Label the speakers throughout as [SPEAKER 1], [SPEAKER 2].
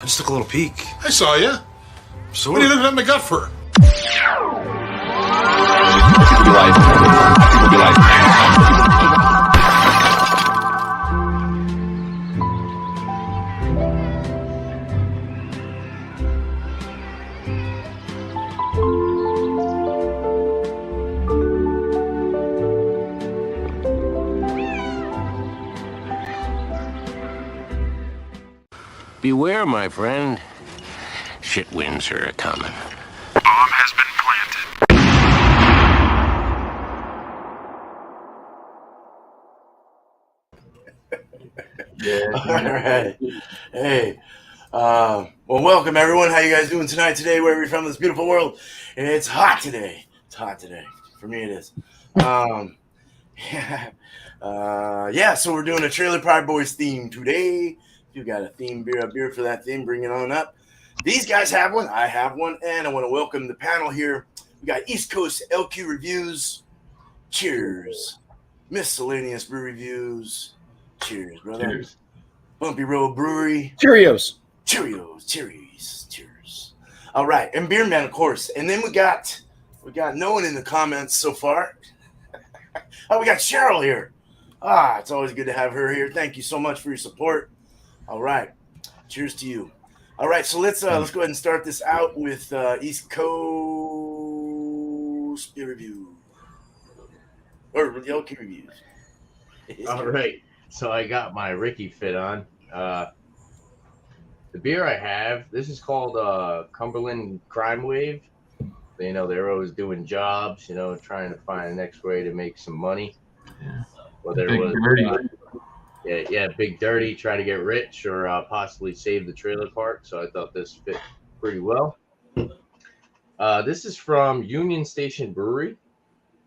[SPEAKER 1] I just took a little peek.
[SPEAKER 2] I saw you.
[SPEAKER 1] So
[SPEAKER 2] What are you looking at my gut for?
[SPEAKER 3] Beware, my friend. Shit winds are a-comin'.
[SPEAKER 4] Bomb has been planted.
[SPEAKER 5] Yeah. All right. Hey. Well, welcome everyone. How you guys doing tonight? Today, wherever you're from this beautiful world, it's hot today. It's hot today. For me, it is. Yeah. So we're doing a Trailer Park Boys theme today. If you got a theme beer, a beer for that theme, bring it on up. These guys have one. I have one, and I want to welcome the panel here. We got East Coast LQ Reviews. Cheers. Miscellaneous Brew Reviews. Cheers, brother.
[SPEAKER 6] Cheers.
[SPEAKER 5] Bumpy Road Brewery.
[SPEAKER 6] Cheerios.
[SPEAKER 5] Cheers. All right, and Beer Man, of course. And then we got no one in the comments so far. Oh, we got Cheryl here. It's always good to have her here. Thank you so much for your support. All right, cheers to you. All right, so let's go ahead and start this out with East Coast Beer Review or the LQ Reviews.
[SPEAKER 7] All right, so I got my Ricky fit on. The beer I have, this is called Cumberland Crime Wave. You know, they're always doing jobs, you know, trying to find the next way to make some money.
[SPEAKER 6] Yeah.
[SPEAKER 7] Whether it was Big Dirty, try to get rich or possibly save the trailer park. So I thought this fit pretty well. This is from Union Station Brewery.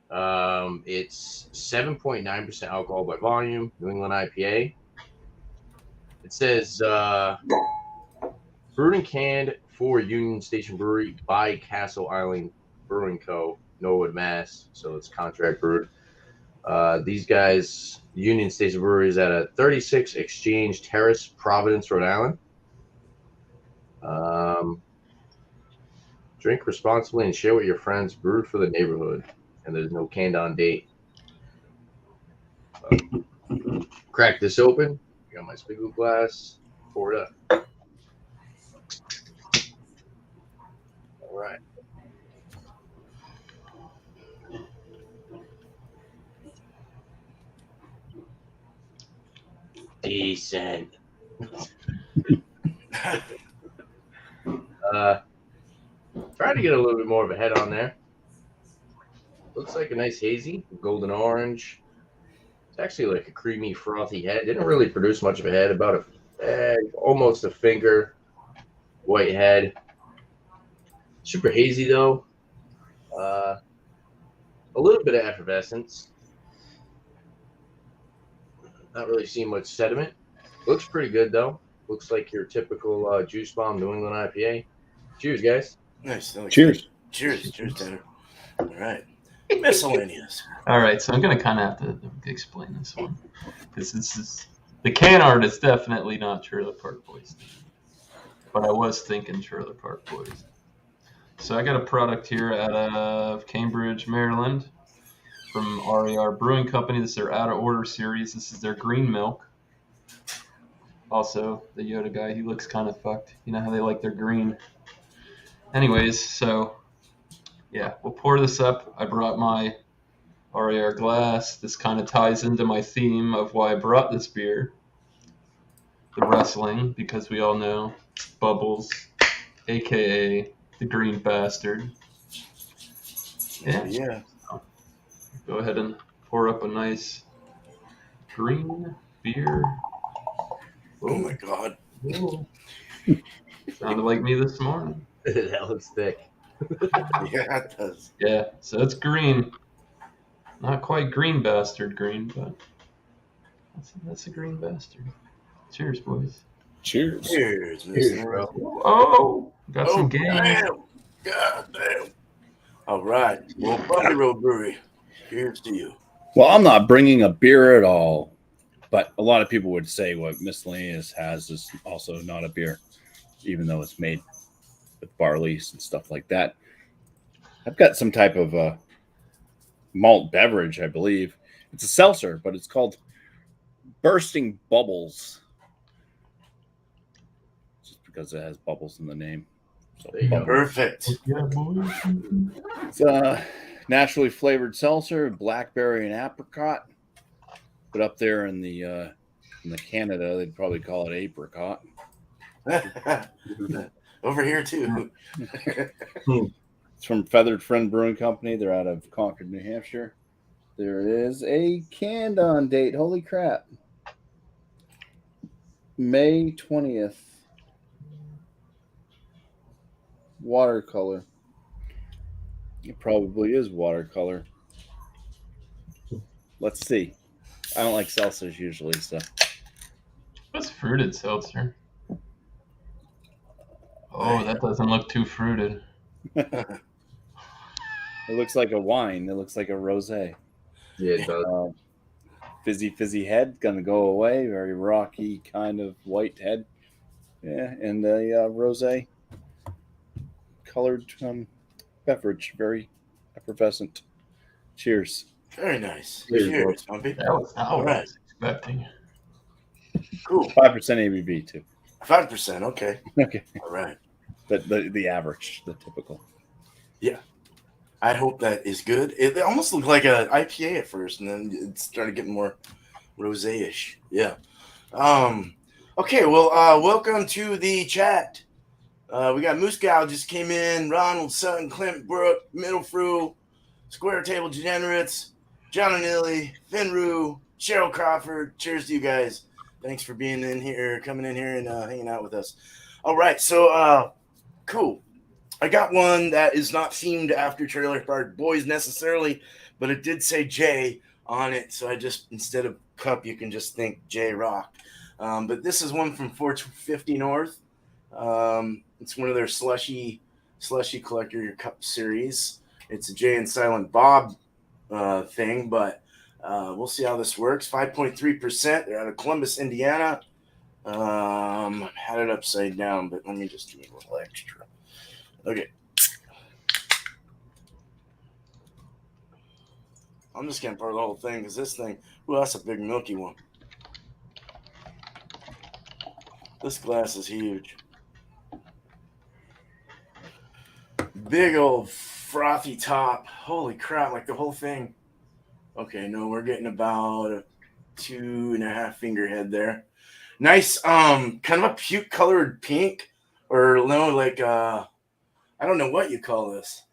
[SPEAKER 7] It's 7.9% alcohol by volume, New England IPA. It says brewed and canned for Union Station Brewery by Castle Island Brewing Co., Norwood, Mass. So it's contract brewed. These guys, Union Station Brewery, is at a 36 Exchange Terrace, Providence, Rhode Island. Drink responsibly and share with your friends. Brewed for the neighborhood. And there's no canned on date. Crack this open. I got my spiggle glass. Pour it up. All right. Decent. Try to get a little bit more of a head on there. Looks like a nice hazy, golden orange. It's actually like a creamy, frothy head. Didn't really produce much of a head, about almost a finger white head. Super hazy though. A little bit of effervescence. Not really seeing much sediment. Looks pretty good though. Looks like your typical Juice Bomb New England IPA. Cheers, guys.
[SPEAKER 5] Nice.
[SPEAKER 6] Cheers.
[SPEAKER 5] Cheers, Tanner. All right. Miscellaneous.
[SPEAKER 6] All right, so I'm going to kind of have to explain this one. Because this is the can art is definitely not Trailer Park Boys. But I was thinking Trailer Park Boys. So I got a product here out of Cambridge, Maryland from RER Brewing Company. This is their Out of Order series. This is their green milk. Also, the Yoda guy, he looks kind of fucked. You know how they like their green. Anyways, so yeah, we'll pour this up. I brought my RER glass. This kind of ties into my theme of why I brought this beer. The wrestling, because we all know Bubbles, a.k.a. the green bastard.
[SPEAKER 5] Yeah.
[SPEAKER 6] Go ahead and pour up a nice green beer.
[SPEAKER 5] Oh my God.
[SPEAKER 6] Whoa. Sounded like me this morning.
[SPEAKER 7] That looks thick.
[SPEAKER 5] Yeah, it does.
[SPEAKER 6] Yeah, so it's green. Not quite green bastard green, but that's a green bastard. Cheers, boys.
[SPEAKER 5] Cheers,
[SPEAKER 7] bro.
[SPEAKER 6] Oh, got some game.
[SPEAKER 5] God damn. All right. Well, Bumpy Road Brewery, here's to you.
[SPEAKER 8] Well, I'm not bringing a beer at all, but a lot of people would say what Miscellaneous has is also not a beer. even though it's made with barley and stuff like that. I've got some type of malt beverage, I believe. It's a seltzer, but it's called Bursting Bubbles, just because it has bubbles in the name. So
[SPEAKER 7] There you go.
[SPEAKER 5] Perfect.
[SPEAKER 6] Yeah, boy.
[SPEAKER 8] it's naturally flavored seltzer, blackberry and apricot. But up there in the Canada, they'd probably call it apricot.
[SPEAKER 5] Over here too.
[SPEAKER 8] It's from Feathered Friend Brewing Company. They're out of Concord, New Hampshire. There is a canned on date. Holy crap. May 20th. Watercolor. It probably is watercolor. Let's see. I don't like seltzers usually, so.
[SPEAKER 6] What's fruited seltzer? Oh, that doesn't look too fruited.
[SPEAKER 8] It looks like a wine. It looks like a rosé.
[SPEAKER 7] Yeah, it does.
[SPEAKER 8] Fizzy head, gonna go away. Very rocky kind of white head. Yeah, and a rosé colored beverage, very effervescent. Cheers.
[SPEAKER 5] Very nice.
[SPEAKER 7] Cheers,
[SPEAKER 5] Cheers, Bumpy.
[SPEAKER 6] That was not what I was expecting.
[SPEAKER 5] Cool.
[SPEAKER 8] 5% ABV too.
[SPEAKER 5] 5%. Okay.
[SPEAKER 8] Okay.
[SPEAKER 5] All right.
[SPEAKER 8] The average, the typical.
[SPEAKER 5] I hope that is good. It almost looked like an IPA at first, and then it started getting more rosé-ish. Yeah. Okay. Well, welcome to the chat. We got Moose Gal just came in. Ronald, Sutton, Clint, Brooke, Middlefrew, Square Table Degenerates, John Anilli, Finru, Cheryl Crawford. Cheers to you guys. Thanks for being in here, coming in here and hanging out with us. All right. So, cool. I got one that is not themed after Trailer Park Boys necessarily, but it did say J on it. So I just, instead of cup, you can just think J Rock. But this is one from 450 North. It's one of their slushy collector cup series. It's a Jay and Silent Bob thing, but we'll see how this works. 5.3%. They're out of Columbus, Indiana. I had it upside down, but let me just do a little extra. Okay. I'm just going to pour the whole thing because this thing, ooh, that's a big milky one. This glass is huge. Big old frothy top. Holy crap, like the whole thing. Okay, no, we're getting about a 2.5 finger head there. Nice, kind of a puke colored pink, or no, like I don't know what you call this.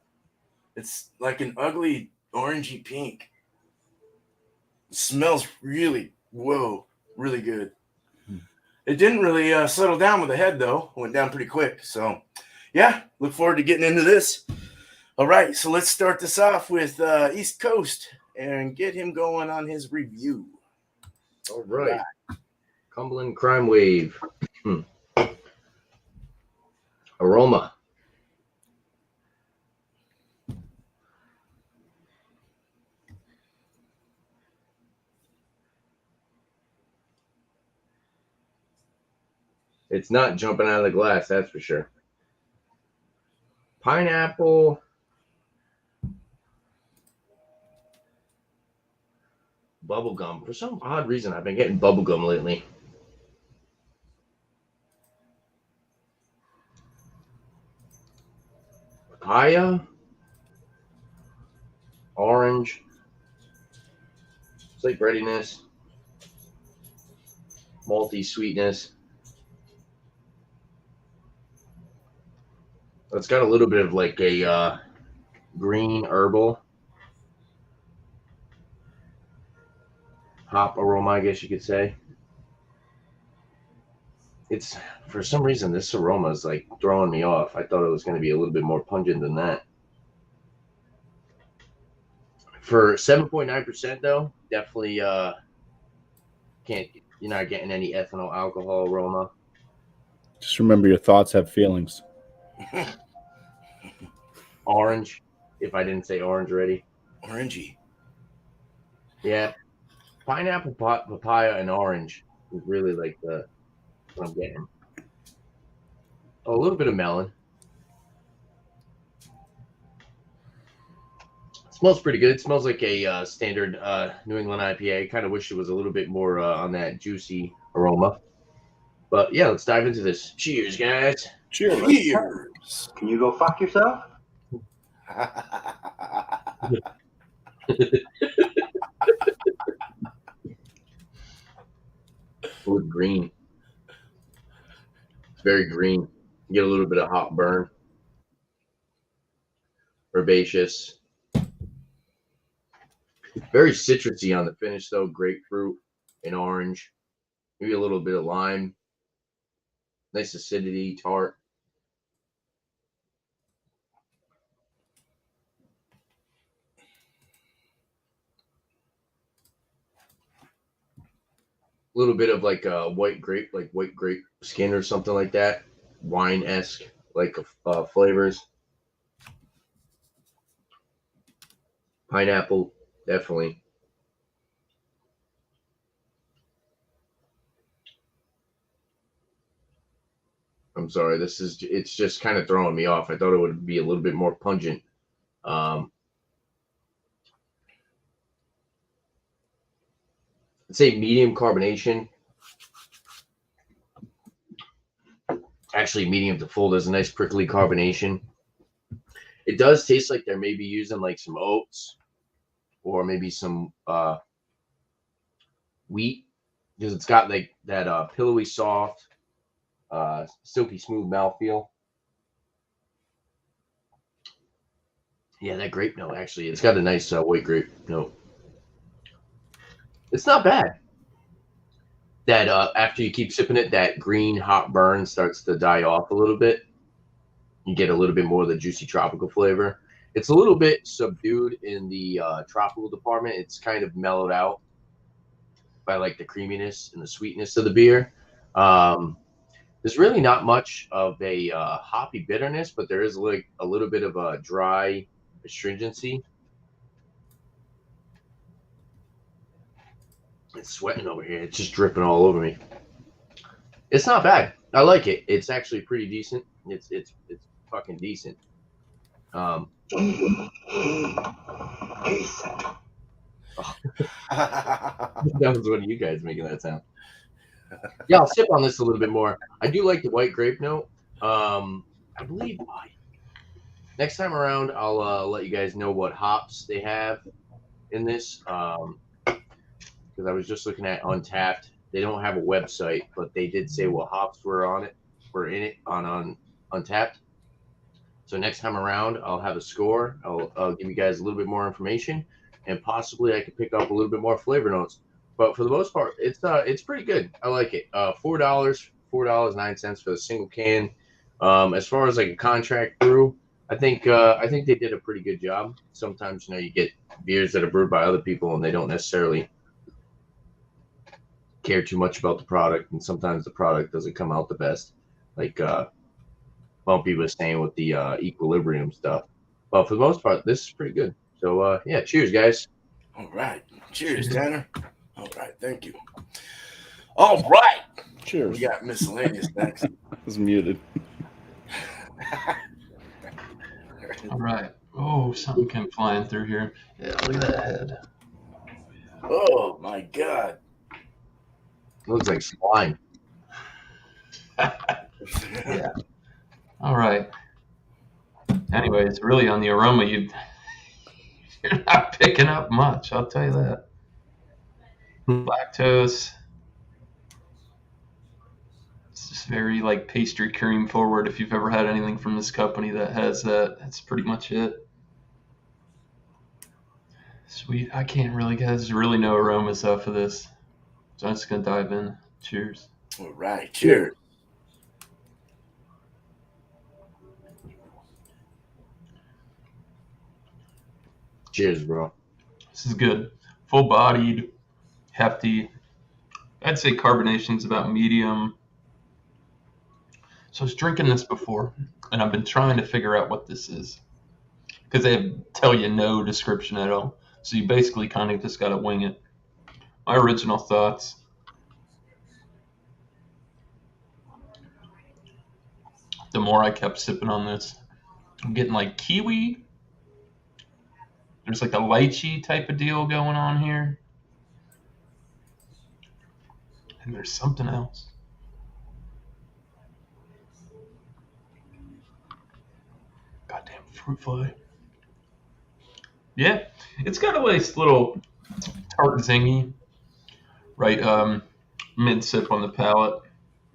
[SPEAKER 5] It's like an ugly orangey pink. It smells really good. It didn't really settle down with the head, though. Went down pretty quick. So, yeah, look forward to getting into this. All right, so let's start this off with East Coast and get him going on his review.
[SPEAKER 7] All right. Cumberland Crime Wave. Aroma. It's not jumping out of the glass, that's for sure. Pineapple. Bubblegum. For some odd reason, I've been getting bubblegum lately. Papaya. Orange. Slight breadiness. Malty sweetness. It's got a little bit of like a green herbal hop aroma, I guess you could say. It's, for some reason, this aroma is like throwing me off. I thought it was going to be a little bit more pungent than that. For 7.9% though, definitely you're not getting any ethanol alcohol aroma.
[SPEAKER 8] Just remember your thoughts have feelings.
[SPEAKER 7] Orange, if I didn't say orange already.
[SPEAKER 5] Orangey.
[SPEAKER 7] Yeah. Pineapple, papaya, and orange is really like what I'm getting. a little bit of melon. Smells pretty good. It smells like a standard New England IPA. Kind of wish it was a little bit more on that juicy aroma. But yeah, let's dive into this. Cheers, guys.
[SPEAKER 8] Cheers.
[SPEAKER 5] Cheers.
[SPEAKER 1] Can you go fuck yourself?
[SPEAKER 7] Oh, it's green. It's very green. You get a little bit of hop burn. Herbaceous. Very citrusy on the finish, though. Grapefruit and orange. Maybe a little bit of lime. Nice acidity, tart. A little bit of like a white grape skin or something like that. Wine-esque, like flavors. Pineapple, definitely. I'm sorry, it's just kind of throwing me off. I thought it would be a little bit more pungent. I'd say medium carbonation. Actually, medium to full. There's a nice prickly carbonation. It does taste like they're maybe using like some oats or maybe some wheat, because it's got like that pillowy soft, silky smooth mouthfeel. Yeah, that grape note, actually. It's got a nice white grape note. It's not bad. That after you keep sipping it, that green hot burn starts to die off a little bit. You get a little bit more of the juicy tropical flavor. It's a little bit subdued in the tropical department. It's kind of mellowed out by like the creaminess and the sweetness of the beer. There's really not much of a hoppy bitterness, but there is like a little bit of a dry astringency. It's sweating over here. It's just dripping all over me. It's not bad. I like it. It's actually pretty decent. It's fucking decent.
[SPEAKER 1] Decent.
[SPEAKER 7] That was one of you guys making that sound. Yeah, I'll sip on this a little bit more. I do like the white grape note. I believe next time around I'll let you guys know what hops they have in this. Because I was just looking at Untapped. They don't have a website, but they did say what hops were in it on Untapped. So next time around, I'll have a score. I'll give you guys a little bit more information, and possibly I could pick up a little bit more flavor notes. But for the most part, it's pretty good. I like it. $4.09 for the single can. As far as like a contract brew, I think they did a pretty good job. Sometimes you get beers that are brewed by other people and they don't necessarily care too much about the product, and sometimes the product doesn't come out the best. Like Bumpy was saying with the equilibrium stuff. But for the most part, this is pretty good. So yeah, cheers, guys.
[SPEAKER 5] All right. Cheers, Tanner. All right. Thank you. All right.
[SPEAKER 8] Cheers.
[SPEAKER 5] We got miscellaneous next.
[SPEAKER 8] I was muted.
[SPEAKER 6] All right. Oh, something came flying through here. Yeah, look at that head.
[SPEAKER 5] Oh, my God.
[SPEAKER 7] Looks like slime.
[SPEAKER 6] Yeah. All right. Anyways, really on the aroma, you're not picking up much. I'll tell you that. Lactose. It's just very like pastry cream forward. If you've ever had anything from this company that has that, that's pretty much it. Sweet. I can't really get. There's really no aromas off of this. So I'm just gonna dive in. Cheers.
[SPEAKER 5] All right. Cheers.
[SPEAKER 7] Cheers, bro.
[SPEAKER 6] This is good. Full-bodied, hefty. I'd say carbonation's about medium. So I was drinking this before, and I've been trying to figure out what this is, because they tell you no description at all. So you basically kind of just got to wing it. My original thoughts. the more I kept sipping on this. I'm getting like kiwi. There's like a lychee type of deal going on here. And there's something else. Goddamn fruit fly. Yeah, it's got a nice little tart zingy, right? Mid sip on the palate.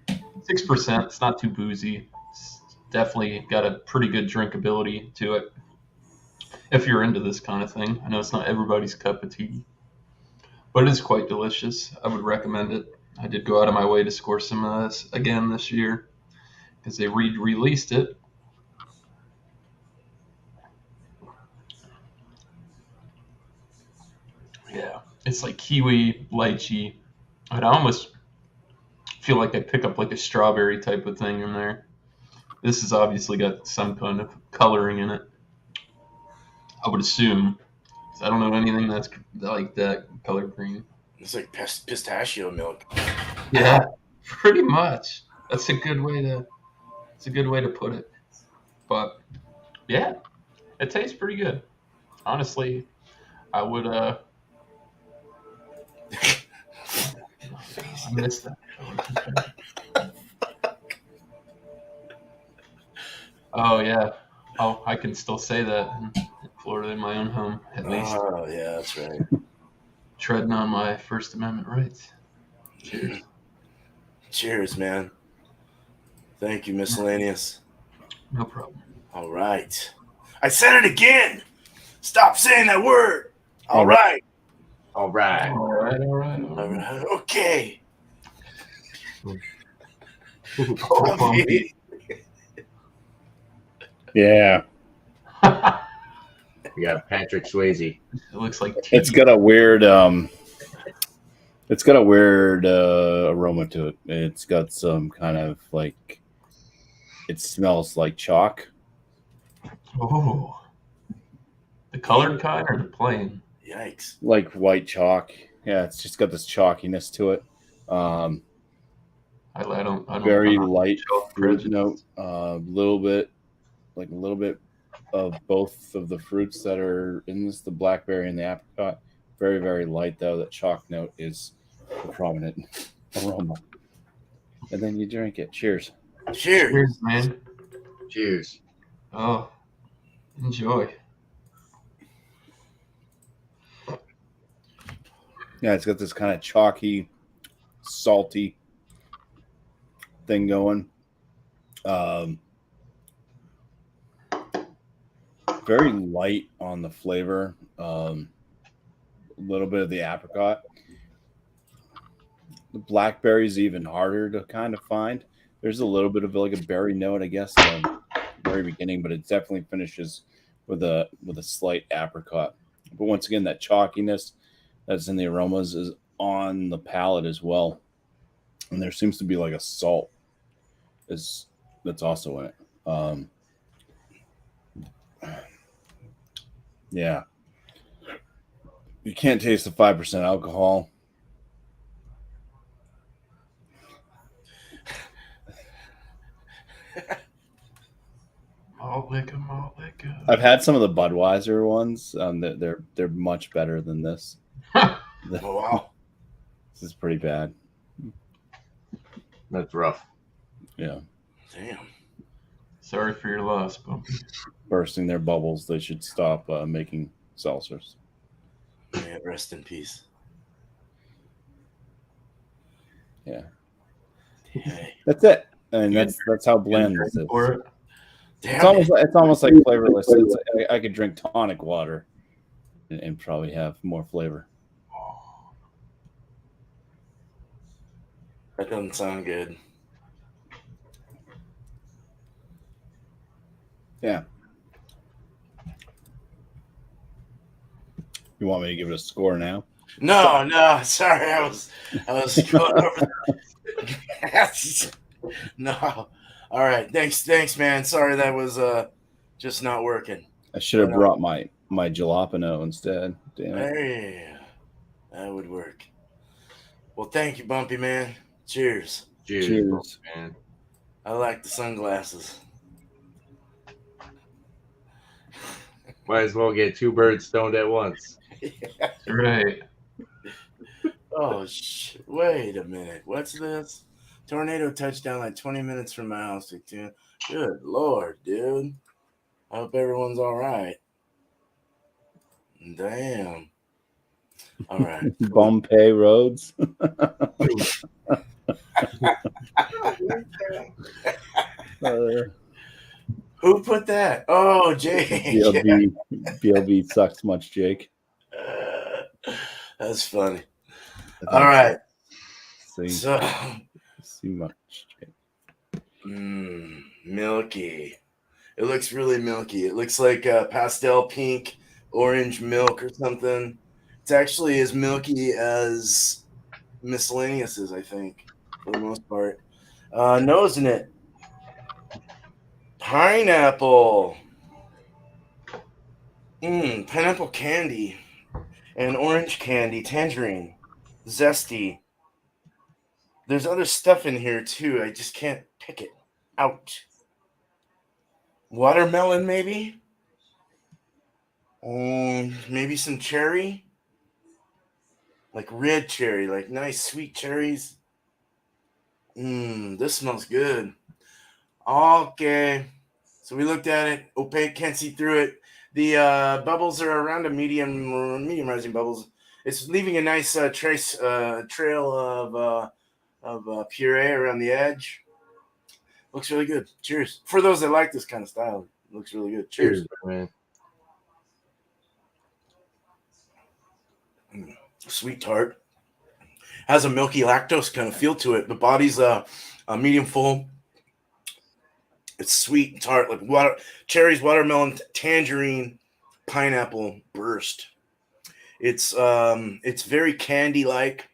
[SPEAKER 6] 6%. It's not too boozy. It's definitely got a pretty good drinkability to it. If you're into this kind of thing, I know it's not everybody's cup of tea, but it is quite delicious. I would recommend it. I did go out of my way to score some of this again this year because they released it. Yeah, it's like kiwi, lychee. I'd almost feel like I pick up like a strawberry type of thing in there. This has obviously got some kind of coloring in it. I would assume. 'Cause I don't know anything that's like that color green.
[SPEAKER 5] It's like pistachio milk.
[SPEAKER 6] Yeah, pretty much. That's a good way to. It's a good way to put it. But yeah, it tastes pretty good. Honestly, I would. I missed that. Oh yeah. Oh, I can still say that in Florida, in my own home, at least.
[SPEAKER 5] Oh, yeah, that's right.
[SPEAKER 6] Treading on my First Amendment rights. Cheers.
[SPEAKER 5] Cheers, man. Thank you, Miscellaneous.
[SPEAKER 6] No problem.
[SPEAKER 5] All right. I said it again. Stop saying that word. All right.
[SPEAKER 7] All right.
[SPEAKER 6] All right.
[SPEAKER 5] All right. Okay.
[SPEAKER 6] Bumpy.
[SPEAKER 8] Yeah.
[SPEAKER 7] We got Patrick Swayze.
[SPEAKER 6] It looks like tea.
[SPEAKER 8] It's got a weird aroma to it. It's got some kind of like, it smells like chalk.
[SPEAKER 6] Oh. The colored kind or the plain?
[SPEAKER 5] Yikes.
[SPEAKER 8] Like white chalk. Yeah, it's just got this chalkiness to it.
[SPEAKER 6] I don't
[SPEAKER 8] Very
[SPEAKER 6] I'm not
[SPEAKER 8] light
[SPEAKER 6] chalk
[SPEAKER 8] fruit
[SPEAKER 6] prejudice.
[SPEAKER 8] note. A little bit of both of the fruits that are in this, the blackberry and the apricot. Very, very light though. That chalk note is a prominent aroma. And then you drink it. Cheers.
[SPEAKER 5] Cheers.
[SPEAKER 6] Cheers, man.
[SPEAKER 7] Cheers.
[SPEAKER 6] Oh, enjoy.
[SPEAKER 8] Yeah, it's got this kind of chalky, salty thing going. Very light on the flavor. A little bit of the apricot. The blackberry's even harder to kind of find. There's a little bit of like a berry note, I guess, in the very beginning, but it definitely finishes with a slight apricot. But once again, that chalkiness that's in the aromas is on the palate as well. And there seems to be like a salt that's also in it. Yeah. You can't taste the 5% alcohol.
[SPEAKER 6] Malt liquor.
[SPEAKER 8] I've had some of the Budweiser ones. They're much better than this.
[SPEAKER 5] Oh, wow.
[SPEAKER 8] This is pretty bad.
[SPEAKER 7] That's rough.
[SPEAKER 8] Yeah.
[SPEAKER 5] Damn.
[SPEAKER 6] Sorry for your loss, Bumpy.
[SPEAKER 8] Bursting their bubbles. They should stop making seltzers.
[SPEAKER 5] Yeah, rest in peace.
[SPEAKER 8] Yeah.
[SPEAKER 5] Hey.
[SPEAKER 8] That's it. And that's how bland this is.
[SPEAKER 6] For it.
[SPEAKER 5] Damn
[SPEAKER 8] It's almost like flavorless. I could drink tonic water and probably have more flavor.
[SPEAKER 5] That doesn't sound good.
[SPEAKER 8] Yeah. You want me to give it a score now?
[SPEAKER 5] No, sorry, I was going over. No, all right, thanks, man. Sorry that was just not working.
[SPEAKER 8] I should have brought my jalapeno instead. Damn it.
[SPEAKER 5] Hey, that would work. Well, thank you, Bumpy, man. Cheers.
[SPEAKER 7] Cheers.
[SPEAKER 8] Cheers.
[SPEAKER 7] Man.
[SPEAKER 5] I like the sunglasses.
[SPEAKER 7] Might as well get two birds stoned at once.
[SPEAKER 6] Right.
[SPEAKER 5] Oh, wait a minute. What's this? Tornado touchdown like 20 minutes from my house. Dude. Good Lord, dude. I hope everyone's all right. Damn. All right.
[SPEAKER 8] Bumpy roads.
[SPEAKER 5] Who put that? Oh, Jake.
[SPEAKER 8] BLB sucks much, Jake.
[SPEAKER 5] That's funny. All right. So,
[SPEAKER 8] See much, Jake.
[SPEAKER 5] milky. It looks really milky. It looks like pastel pink, orange milk or something. It's actually as milky as Miscellaneous is, I think, for the most part. Nose in it. Pineapple. Pineapple candy and orange candy, tangerine, zesty. There's other stuff in here too. I just can't pick it out. Watermelon, maybe. Maybe some cherry, like red cherry, like nice sweet cherries. This smells good. Okay, so we looked at it. Opaque, can't see through it. The bubbles are around a medium rising bubbles. It's leaving a nice trail of puree around the edge. Looks really good. Cheers. For those that like this kind of style, it looks really good. Cheers.
[SPEAKER 7] Man.
[SPEAKER 5] Sweet tart. Has a milky lactose kind of feel to it. The body's a medium full. It's sweet and tart, like cherries, watermelon, tangerine, pineapple burst. It's very candy like,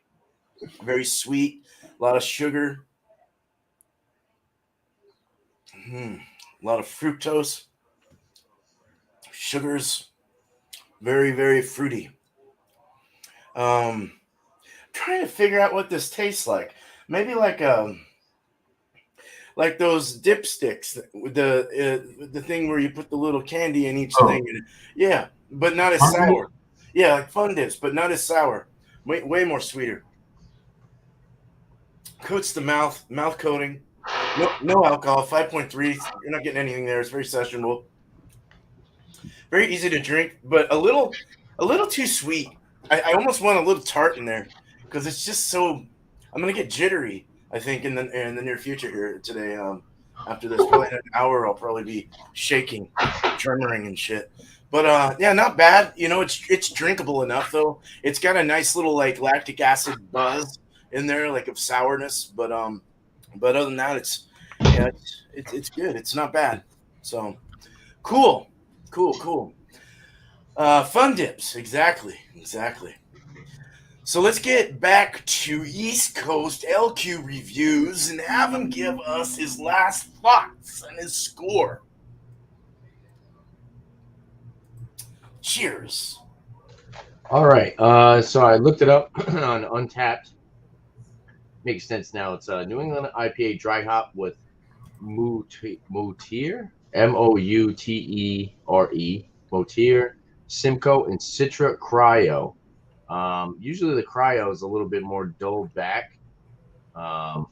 [SPEAKER 5] very sweet, a lot of sugar, a lot of fructose, sugars, very, very fruity. Trying to figure out what this tastes like. Maybe like those dipsticks with the thing where you put the little candy in each thing. Yeah, but not as sour. Yeah, like fun dips, but not as sour. Way more sweeter. Coats the mouth coating. No alcohol. 5.3. You're not getting anything there. It's very sessionable. Very easy to drink, but a little too sweet. I almost want a little tart in there because it's just so. I'm gonna get jittery. I think in the near future here today. After this, probably in an hour, I'll probably be shaking, tremoring and shit. But yeah, not bad. You know, it's drinkable enough though. It's got a nice little like lactic acid buzz in there, like of sourness. But other than that, it's good. It's not bad. So cool. Fun dips, exactly. So let's get back to East Coast LQ reviews and have him give us his last thoughts and his score. Cheers.
[SPEAKER 7] All right. So I looked it up on Untapped. Makes sense now. It's a New England IPA dry hop with Moutier, Moutere, Moutier, Simcoe, and Citra Cryo. Usually the cryo is a little bit more dialed back, I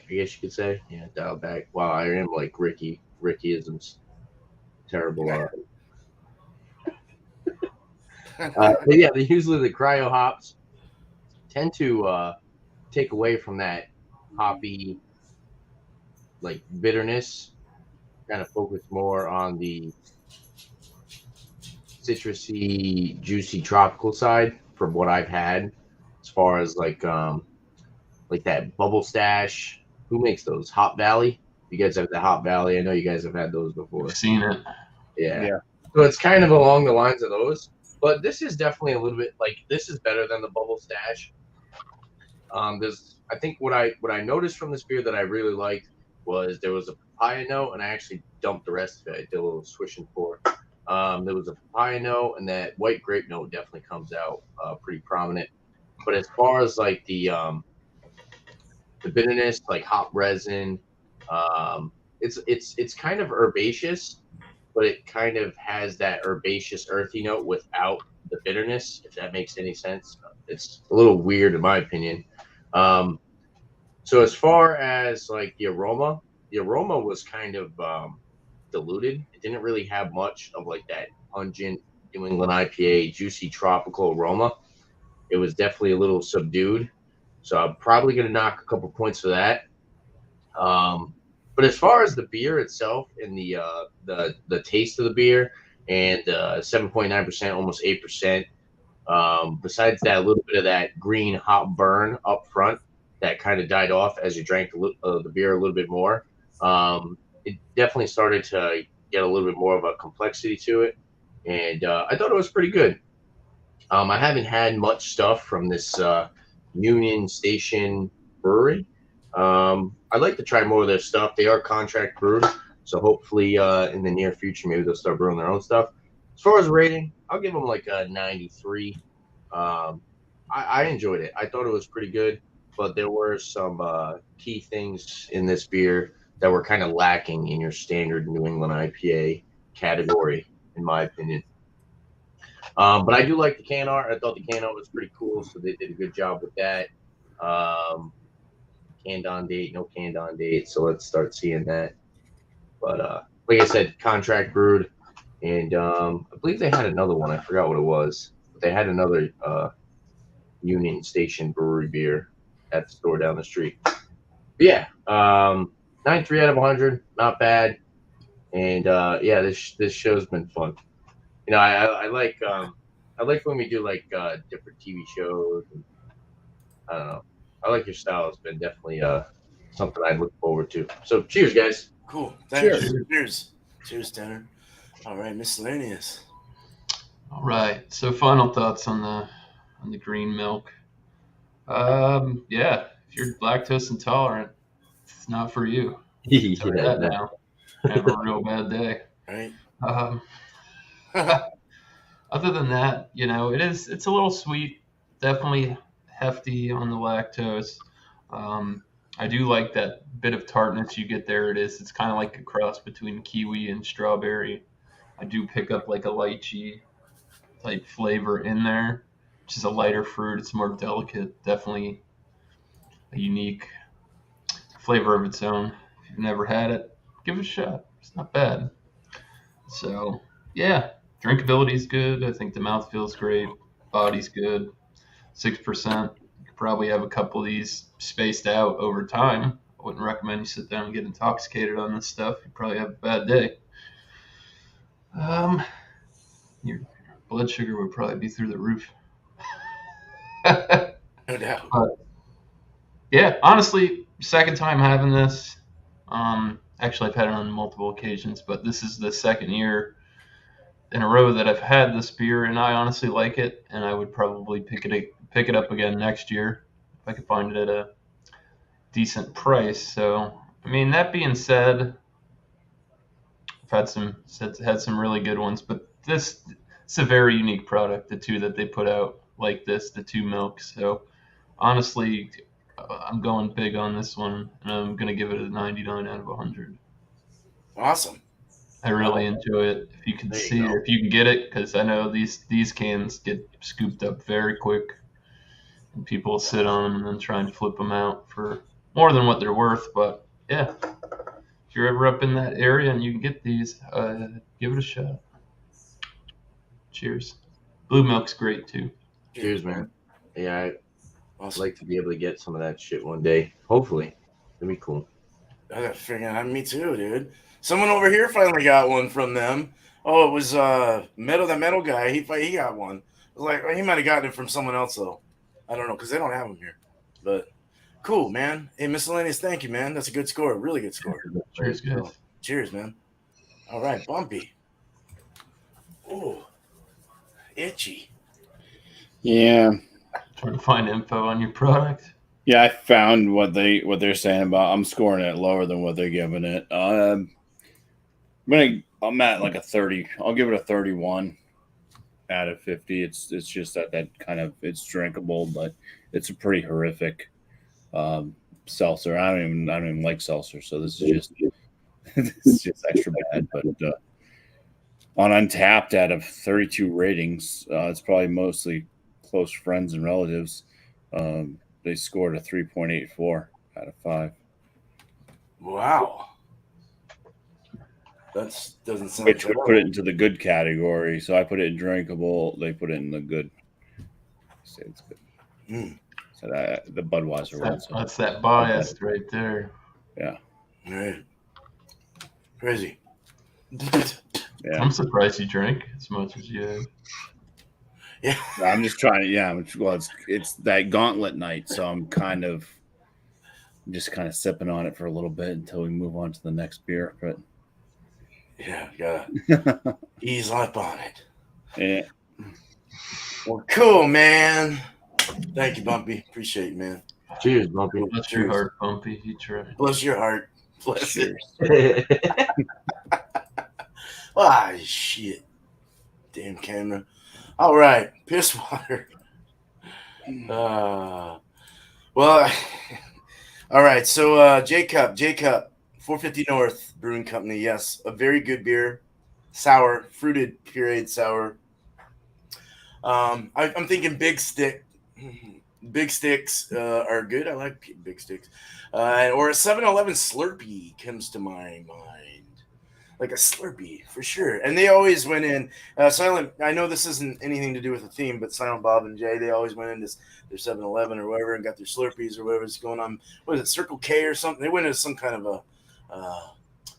[SPEAKER 7] guess you could say. Yeah, dialed back. Wow, I am like Rickyisms. Terrible. But yeah, usually the cryo hops tend to take away from that hoppy, like bitterness. Kind of focus more on the citrusy, juicy, tropical side from what I've had, as far as like that Bubble Stash. Who makes those? Hop Valley. You guys have the Hop Valley. I know you guys have had those before.
[SPEAKER 6] I've seen it.
[SPEAKER 7] Yeah. So it's kind of along the lines of those, but this is definitely a little bit like this is better than the Bubble Stash. I think what I noticed from this beer that I really liked was there was a papaya note, and I actually dumped the rest of it. I did a little swish and pour. There was a papaya note, and that white grape note definitely comes out pretty prominent. But as far as like the bitterness, like hop resin, it's kind of herbaceous, but it kind of has that herbaceous, earthy note without the bitterness, if that makes any sense. It's a little weird in my opinion. So as far as like the aroma was kind of diluted. It didn't really have much of like that pungent New England IPA, juicy tropical aroma. It was definitely a little subdued. So I'm probably going to knock a couple points for that. But as far as the beer itself and the taste of the beer and 7.9%, almost 8%. Besides that, a little bit of that green hop burn up front that kind of died off as you drank the beer a little bit more. It definitely started to get a little bit more of a complexity to it, and I thought it was pretty good. I haven't had much stuff from this Union Station Brewery. I'd like to try more of their stuff. They are contract brewed, so hopefully in the near future, maybe they'll start brewing their own stuff. As far as rating, I'll give them like a 93. I enjoyed it. I thought it was pretty good, but there were some key things in this beer that were kind of lacking in your standard New England IPA category, in my opinion. But I do like the can art. I thought the can art was pretty cool, so they did a good job with that. Canned on date, no canned on date, so let's start seeing that. But like I said, contract brewed, and I believe they had another one. I forgot what it was, but they had another Union Station Brewery beer at the store down the street. But yeah, 93 out of 100, not bad. And yeah, this show's been fun. You know, I like when we do like different TV shows. And, I don't know. I like your style. It's been definitely something I look forward to. So cheers, guys.
[SPEAKER 5] Cool. Thanks.
[SPEAKER 8] Cheers.
[SPEAKER 5] Cheers. Cheers, Tanner. All right, Miscellaneous.
[SPEAKER 6] All right. So final thoughts on the green milk. Yeah, if you're lactose intolerant, it's not for you. Tell you that now. Have a real bad day.
[SPEAKER 5] Right.
[SPEAKER 6] Other than that, you know, it's a little sweet, definitely hefty on the lactose. I do like that bit of tartness you get there. It's kind of like a cross between kiwi and strawberry. I do pick up like a lychee type flavor in there, which is a lighter fruit. It's more delicate, definitely a unique flavor of its own. If you've never had it, give it a shot. It's not bad. So yeah, drinkability is good. I think the mouth feels great. Body's good. 6%. You could probably have a couple of these spaced out over time. I wouldn't recommend you sit down and get intoxicated on this stuff. You probably have a bad day. Your blood sugar would probably be through the roof.
[SPEAKER 5] No doubt.
[SPEAKER 6] But yeah, honestly, second time having this. Actually, I've had it on multiple occasions, but this is the second year in a row that I've had this beer, and I honestly like it. And I would probably pick it up again next year if I could find it at a decent price. So, I mean, that being said, I've had some really good ones, but it's a very unique product. The two that they put out like this, the two milks. So, honestly, I'm going big on this one, and I'm gonna give it a 99 out of 100.
[SPEAKER 5] Awesome.
[SPEAKER 6] I really enjoy it. If you can
[SPEAKER 7] There you
[SPEAKER 6] see
[SPEAKER 7] go.
[SPEAKER 6] it, if you can get it, because I know these cans get scooped up very quick, and people sit on them and then try and flip them out for more than what they're worth. But yeah, if you're ever up in that area and you can get these, give it a shot. Cheers. Blue milk's great too.
[SPEAKER 7] Cheers, man. Yeah, I'd
[SPEAKER 5] Awesome.
[SPEAKER 7] like to be able to get some of that shit one day. Hopefully, it'd be cool.
[SPEAKER 5] I got figuring out. Me too, dude. Someone over here finally got one from them. Oh, it was Metal. The metal guy. He got one. It was like he might have gotten it from someone else though. I don't know because they don't have them here. But cool, man. Hey, Miscellaneous. Thank you, man. That's a good score. Really good score.
[SPEAKER 6] Cheers, guys.
[SPEAKER 5] Cheers, man. All right, Bumpy. Oh, itchy.
[SPEAKER 8] Yeah.
[SPEAKER 6] Trying to find info on your product.
[SPEAKER 8] Yeah, I found what they're saying about. I'm scoring it lower than what they're giving it. I'm at like a 30. I'll give it a 31 out of 50. It's just that kind of it's drinkable, but it's a pretty horrific seltzer. I don't even like seltzer, so this is just this is just extra bad. But On Untapped, out of 32 ratings, it's probably mostly close friends and relatives. They scored a 3.84 out of 5.
[SPEAKER 5] Wow. That doesn't sound
[SPEAKER 8] Which would
[SPEAKER 5] terrible.
[SPEAKER 8] put it into the good category. So I put it in drinkable. They put it in the good. Say it's good.
[SPEAKER 5] Mm.
[SPEAKER 8] So that the Budweiser one. So.
[SPEAKER 6] That's that bias right there.
[SPEAKER 8] Yeah.
[SPEAKER 5] All right. Crazy.
[SPEAKER 8] Yeah.
[SPEAKER 6] I'm surprised you drink as much as you have.
[SPEAKER 5] Yeah.
[SPEAKER 8] I'm just trying to. Yeah. Well, it's that gauntlet night, so I'm just kind of sipping on it for a little bit until we move on to the next beer. But
[SPEAKER 5] Yeah, gotta ease up on it.
[SPEAKER 8] yeah.
[SPEAKER 5] Well, cool, man. Thank you, Bumpy. Appreciate you, man.
[SPEAKER 7] Cheers, Bumpy.
[SPEAKER 6] Bless your heart, Bumpy. You try.
[SPEAKER 5] Bless your heart. Bless it.
[SPEAKER 8] Cheers.
[SPEAKER 5] Ah, shit. Damn camera. All right. Piss water. Well, all right. So, J-Cup, 450 North Brewing Company. Yes, a very good beer. Sour, fruited pureed sour. I'm thinking Big Stick. Big Sticks are good. I like Big Sticks. Or a 7-Eleven Slurpee comes to my mind. Like a Slurpee, for sure. And they always went in. Silent, I know this isn't anything to do with the theme, but Silent Bob and Jay, they always went into their 7-Eleven or whatever and got their Slurpees or whatever's going on. What is it, Circle K or something? They went into some kind of a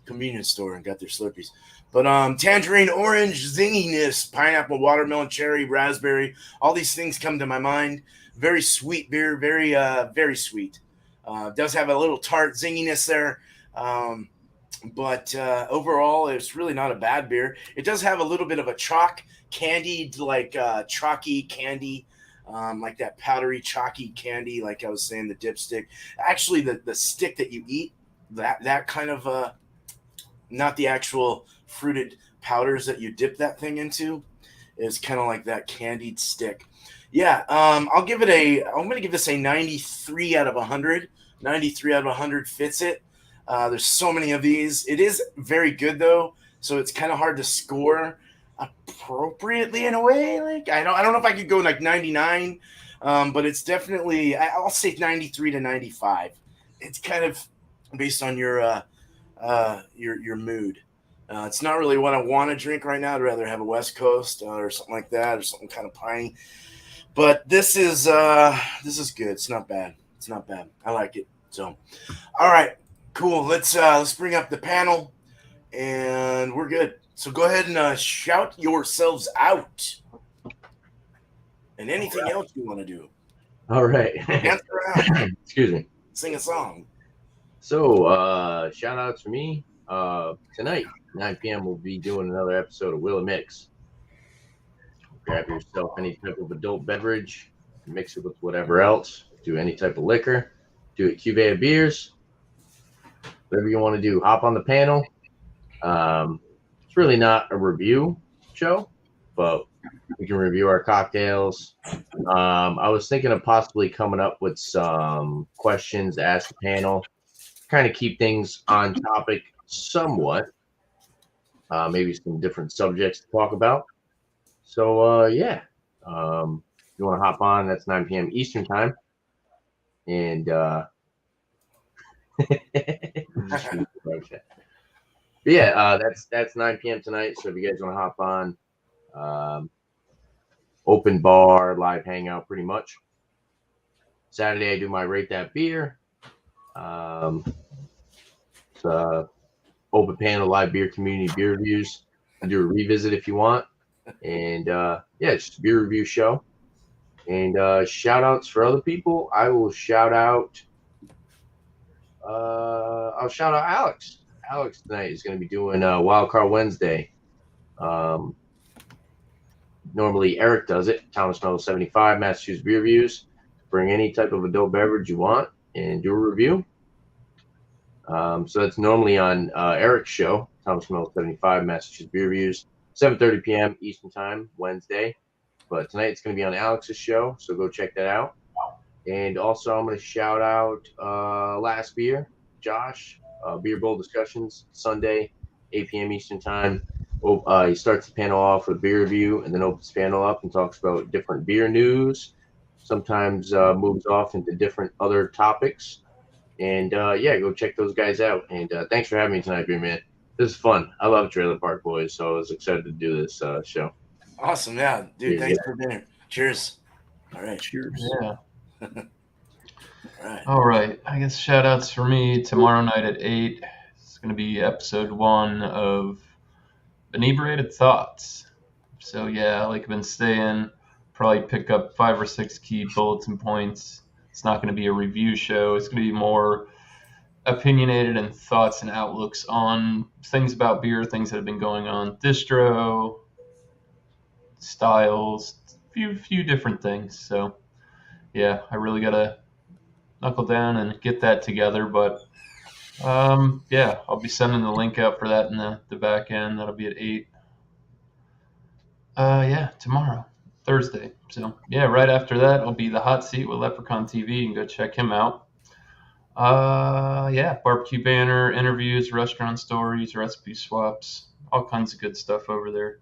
[SPEAKER 5] convenience store and got their Slurpees. But tangerine, orange, zinginess, pineapple, watermelon, cherry, raspberry, all these things come to my mind. Very sweet beer, very sweet. Does have a little tart zinginess there. But overall, it's really not a bad beer. It does have a little bit of a chalk candied, like chalky candy, like that powdery chalky candy, like I was saying, the dipstick. Actually, the stick that you eat, that kind of not the actual fruited powders that you dip that thing into, is kind of like that candied stick. Yeah, I'm going to give this a 93 out of 100. 93 out of 100 fits it. There's so many of these. It is very good though, so it's kind of hard to score appropriately in a way. Like I don't know if I could go like 99, but it's definitely I'll say 93 to 95. It's kind of based on your mood. It's not really what I want to drink right now. I'd rather have a West Coast or something like that, or something kind of piney. But this is good. It's not bad. It's not bad. I like it. So, all right. Cool. Let's bring up the panel, and we're good. So go ahead and shout yourselves out, and anything else you want to do.
[SPEAKER 7] All right.
[SPEAKER 5] Dance around,
[SPEAKER 7] Excuse me.
[SPEAKER 5] sing a song.
[SPEAKER 7] So, shout outs for me. Tonight, 9 p.m., we'll be doing another episode of Will It Mix. Grab yourself any type of adult beverage, mix it with whatever else. Do any type of liquor. Do it cuvee of beers. Whatever you want to do, hop on the panel. It's really not a review show, but we can review our cocktails. I was thinking of possibly coming up with some questions to ask the panel, kind of keep things on topic somewhat. Maybe some different subjects to talk about. So, yeah. If you want to hop on, that's 9 p.m. Eastern time. And yeah, that's 9 p.m. tonight. So if you guys want to hop on, open bar, live hangout, pretty much. Saturday I do my rate that beer. It's open panel, live beer community beer reviews. I do a revisit if you want, and yeah, it's just a beer review show. And shout outs for other people. I will shout out. I'll shout out Alex. Alex tonight is going to be doing Wild Card Wednesday. Normally Eric does it. Thomas Mello 75 Massachusetts Beer Reviews. Bring any type of adult beverage you want and do a review. So that's normally on Eric's show, Thomas Mello 75 Massachusetts Beer Reviews, 7:30 p.m. Eastern Time, Wednesday. But tonight it's going to be on Alex's show, so go check that out. And also I'm going to shout out Last Beer, Josh, Beer Bowl Discussions, Sunday, 8 p.m. Eastern Time, He starts the panel off with a beer review and then opens the panel up and talks about different beer news. Sometimes moves off into different other topics. And go check those guys out. And thanks for having me tonight, Beer Man. This is fun. I love Trailer Park Boys, so I was excited to do this show.
[SPEAKER 5] Awesome. Yeah, dude.
[SPEAKER 7] Yeah,
[SPEAKER 5] Thanks for being here. Cheers. All right.
[SPEAKER 8] Cheers.
[SPEAKER 6] Yeah.
[SPEAKER 5] All right.
[SPEAKER 6] All right. I guess shout outs for me tomorrow night at 8. It's going to be episode 1 of Inebriated Thoughts. So, yeah, like I've been saying, probably pick up 5 or 6 key bulletin points. It's not going to be a review show. It's going to be more opinionated and thoughts and outlooks on things about beer, things that have been going on, distro, styles, few different things. So, yeah, I really got to knuckle down and get that together. But, I'll be sending the link out for that in the back end. That'll be at 8. Tomorrow, Thursday. So, yeah, right after that will be the Hot Seat with Leprechaun TV. You can go check him out. Barbecue banner, interviews, restaurant stories, recipe swaps, all kinds of good stuff over there.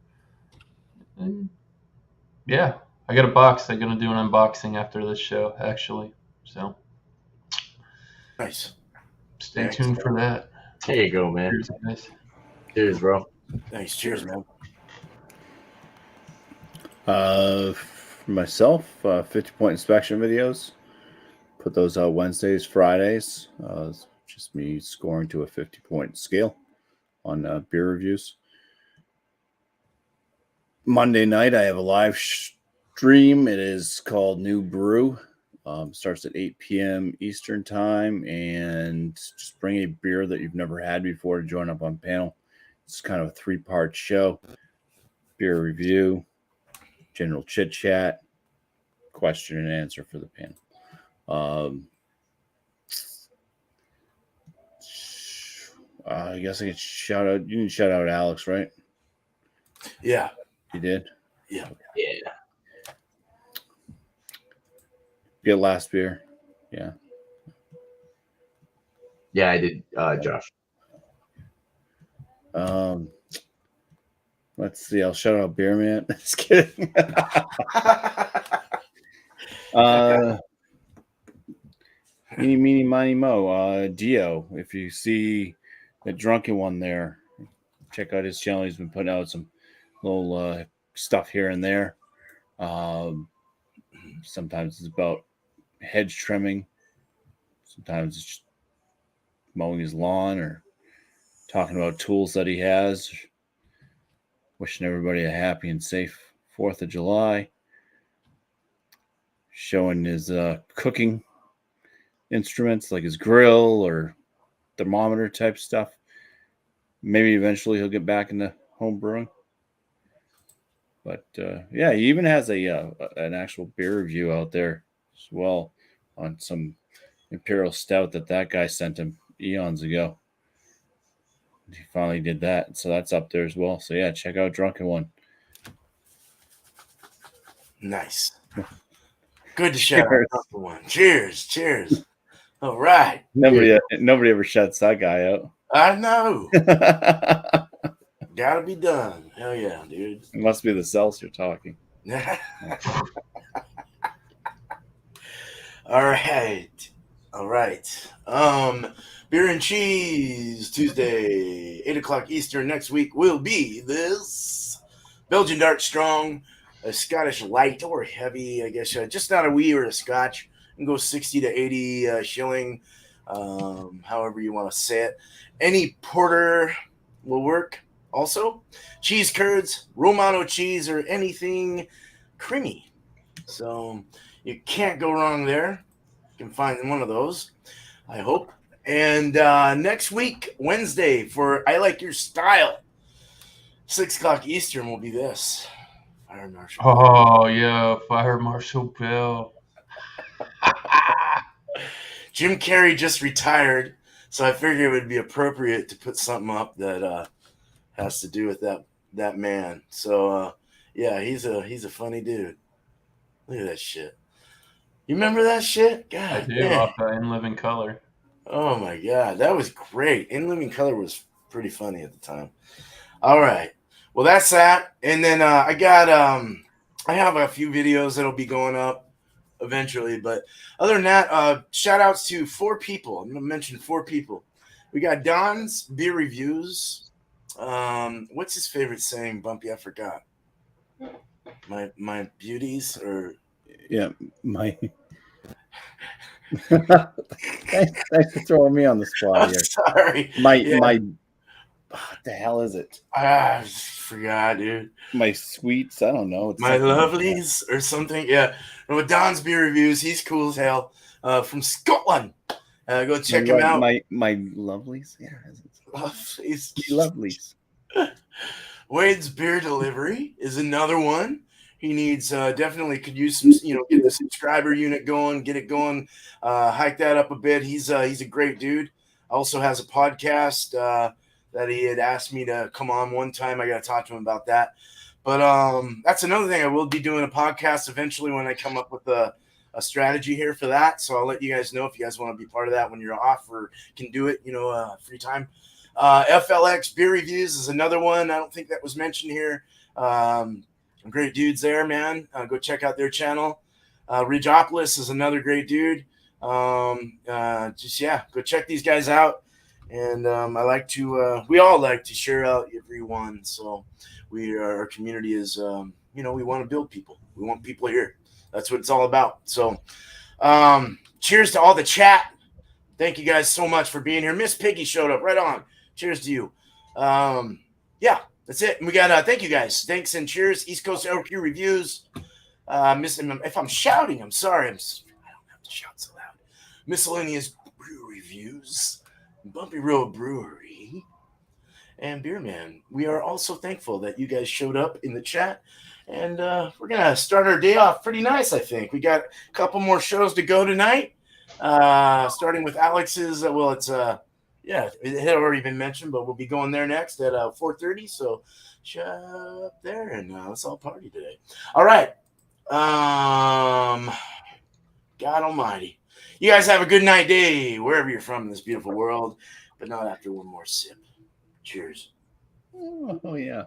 [SPEAKER 6] And yeah, I got a box. I'm going to do an unboxing after this show, actually. So
[SPEAKER 5] Nice.
[SPEAKER 6] stay
[SPEAKER 5] Thanks.
[SPEAKER 6] tuned for that.
[SPEAKER 7] There you go, man.
[SPEAKER 6] Cheers, guys.
[SPEAKER 7] Cheers, bro.
[SPEAKER 5] Thanks. Cheers, man.
[SPEAKER 8] For myself, 50-point inspection videos. Put those out Wednesdays, Fridays. Just me scoring to a 50-point scale on beer reviews. Monday night, I have a live stream. It is called New Brew. Starts at 8 p.m. Eastern time, and just bring a beer that you've never had before to join up on panel. It's kind of a 3-part show: beer review, general chit chat, question and answer for the panel. I guess I could shout out. You didn't shout out Alex, right?
[SPEAKER 5] Yeah.
[SPEAKER 8] You did.
[SPEAKER 5] Yeah.
[SPEAKER 7] Yeah.
[SPEAKER 8] Get last beer. Yeah.
[SPEAKER 7] Yeah, I did, Josh.
[SPEAKER 8] Let's see. I'll shout out Beer Man. Just kidding. Meeny, meeny, miny, mo. Dio, if you see the drunken one there, check out his channel. He's been putting out some little stuff here and there. Sometimes it's about hedge trimming. Sometimes it's just mowing his lawn or talking about tools that he has. Wishing everybody a happy and safe 4th of July. Showing his cooking instruments like his grill or thermometer type stuff. Maybe eventually he'll get back into home brewing. But he even has an actual beer review out there as well on some Imperial Stout that guy sent him eons ago. He finally did that, so that's up there as well. So yeah, check out Drunken One.
[SPEAKER 5] Nice. Good to shout out Drunken One. Cheers. Cheers. All right.
[SPEAKER 8] Nobody ever shuts that guy out.
[SPEAKER 5] I know. Gotta be done. Hell yeah, dude.
[SPEAKER 8] It must be the seltzer talking.
[SPEAKER 5] All right. Beer and Cheese Tuesday, 8 o'clock Eastern next week will be this Belgian Dark Strong, a Scottish light or heavy, I guess, just not a wee or a Scotch. And go 60 to 80 shilling, however you want to say it. Any porter will work. Also, cheese curds, Romano cheese, or anything creamy. So you can't go wrong there. You can find one of those, I hope. And next week, Wednesday, for I Like Your Style, 6 o'clock Eastern will be this. Fire Marshal.
[SPEAKER 6] Oh, yeah, Fire Marshal Bill.
[SPEAKER 5] Jim Carrey just retired, so I figured it would be appropriate to put something up that has to do with that man. So he's a funny dude. Look at that shit. You remember that shit? God,
[SPEAKER 6] I do,
[SPEAKER 5] damn.
[SPEAKER 6] off In Living Color.
[SPEAKER 5] Oh my God, that was great. In Living Color was pretty funny at the time. All right. Well, that's that. And then I have a few videos that'll be going up eventually. But other than that, shout outs to 4 people. I'm gonna mention 4 people. We got Don's Beer Reviews. What's his favorite saying, Bumpy? I forgot. My beauties or
[SPEAKER 8] Yeah, my. thanks for throwing me on the spot
[SPEAKER 5] I'm
[SPEAKER 8] here.
[SPEAKER 5] sorry.
[SPEAKER 8] My
[SPEAKER 5] Yeah.
[SPEAKER 8] what the hell is it?
[SPEAKER 5] I forgot, dude.
[SPEAKER 8] My sweets. I don't know. It's
[SPEAKER 5] My
[SPEAKER 8] something like that.
[SPEAKER 5] lovelies or something. Yeah. And with Don's Beer Reviews, he's cool as hell. From Scotland. Go check him out.
[SPEAKER 8] My lovelies. Yeah,
[SPEAKER 5] Lovelies.
[SPEAKER 8] lovelies.
[SPEAKER 5] Wade's Beer Delivery is another one. He needs definitely could use some, get the subscriber unit going, get it going, hike that up a bit. He's a great dude. Also has a podcast that he had asked me to come on one time. I got to talk to him about that. But that's another thing. I will be doing a podcast eventually when I come up with a strategy here for that. So I'll let you guys know if you guys want to be part of that when you're off or can do it, free time. FLX Beer Reviews is another one. I don't think that was mentioned here. Great dudes there, man. Go check out their channel. Ridgeopolis is another great dude. Go check these guys out. And we all like to share out everyone. So our community is, we want to build people. We want people here. That's what it's all about. So cheers to all the chat. Thank you guys so much for being here. Miss Piggy showed up right on. Cheers to you. That's it. And we got thank you guys. Thanks and cheers. East Coast LQ Reviews. If I'm shouting, I'm sorry. I don't have to shout so loud. Miscellaneous Brewery Reviews. Bumpy Road Brewery. And Beer Man. We are also thankful that you guys showed up in the chat. And we're going to start our day off pretty nice, I think. We got a couple more shows to go tonight. Starting with Alex's. It had already been mentioned, but we'll be going there next at 4:30. So shut up there and let's all party today. All right. God Almighty. You guys have a good night, day, wherever you're from in this beautiful world, but not after one more sip. Cheers.
[SPEAKER 8] Oh yeah.